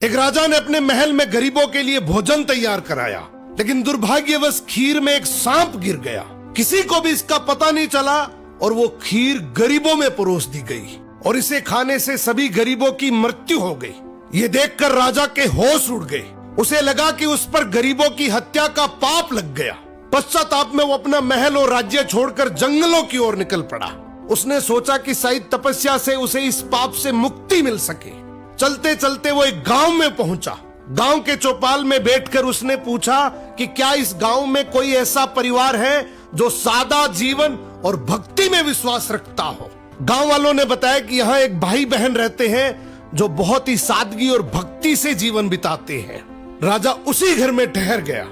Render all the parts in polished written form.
एक राजा ने अपने महल में गरीबों के लिए भोजन तैयार कराया, लेकिन दुर्भाग्यवश खीर में एक सांप गिर गया। किसी को भी इसका पता नहीं चला और वो खीर गरीबों में परोस दी गई और इसे खाने से सभी गरीबों की मृत्यु हो गई। ये देखकर राजा के होश उड़ गए। उसे लगा कि उस पर गरीबों की हत्या का पाप लग गया। पश्चाताप में वो अपना महल और राज्य छोड़कर जंगलों की ओर निकल पड़ा। उसने सोचा कि शायद तपस्या से उसे इस पाप से मुक्ति मिल सके। चलते चलते वो एक गांव में पहुंचा। गांव के चौपाल में बैठकर उसने पूछा कि क्या इस गांव में कोई ऐसा परिवार है जो सादा जीवन और भक्ति में विश्वास रखता हो। गांव वालों ने बताया कि यहाँ एक भाई बहन रहते हैं जो बहुत ही सादगी और भक्ति से जीवन बिताते हैं। राजा उसी घर में ठहर गया।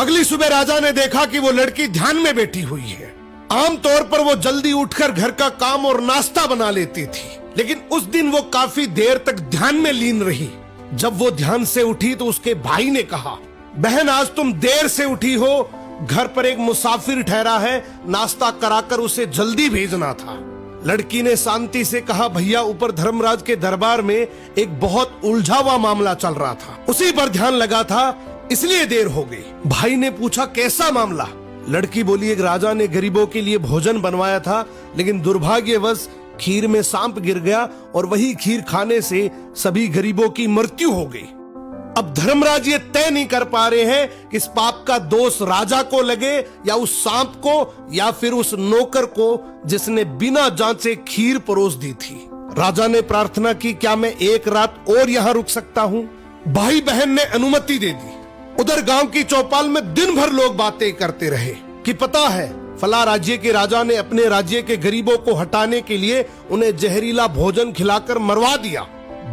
अगली सुबह राजा ने देखा कि वो लड़की ध्यान में बैठी हुई है। आमतौर पर वो जल्दी उठकर घर का काम और नाश्ता बना लेती थी, लेकिन उस दिन वो काफी देर तक ध्यान में लीन रही। जब वो ध्यान से उठी तो उसके भाई ने कहा, बहन आज तुम देर से उठी हो, घर पर एक मुसाफिर ठहरा है, नाश्ता कराकर उसे जल्दी भेजना था। लड़की ने शांति से कहा, भैया ऊपर धर्मराज के दरबार में एक बहुत उलझा हुआ मामला चल रहा था, उसी पर ध्यान लगा था, इसलिए देर हो गई। भाई ने पूछा, कैसा मामला? लड़की बोली, एक राजा ने गरीबों के लिए भोजन बनवाया था, लेकिन दुर्भाग्यवश खीर में सांप गिर गया और वही खीर खाने से सभी गरीबों की मृत्यु हो गई। अब धर्मराज ये तय नहीं कर पा रहे हैं कि इस पाप का दोष राजा को लगे या उस सांप को या फिर उस नौकर को जिसने बिना जांचे खीर परोस दी थी। राजा ने प्रार्थना की, क्या मैं एक रात और यहाँ रुक सकता हूँ? भाई बहन ने अनुमति दे दी। उधर गांव की चौपाल में दिन भर लोग बातें करते रहे कि पता है फला राज्य के राजा ने अपने राज्य के गरीबों को हटाने के लिए उन्हें जहरीला भोजन खिलाकर मरवा दिया।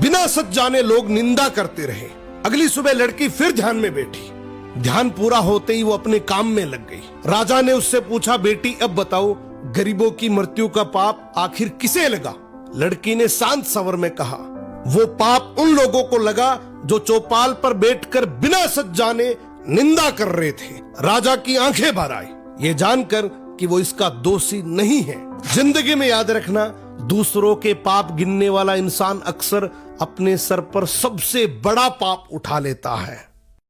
बिना सच जाने लोग निंदा करते रहे। अगली सुबह लड़की फिर ध्यान में बैठी। ध्यान पूरा होते ही वो अपने काम में लग गई। राजा ने उससे पूछा, बेटी अब बताओ गरीबों की मृत्यु का पाप आखिर किसे लगा? लड़की ने शांत स्वर में कहा, वो पाप उन लोगों को लगा जो चौपाल पर बैठकर बिना सच जाने निंदा कर रहे थे। राजा की आंखें भर आई, ये जानकर कि वो इसका दोषी नहीं है। जिंदगी में याद रखना, दूसरों के पाप गिनने वाला इंसान अक्सर अपने सर पर सबसे बड़ा पाप उठा लेता है।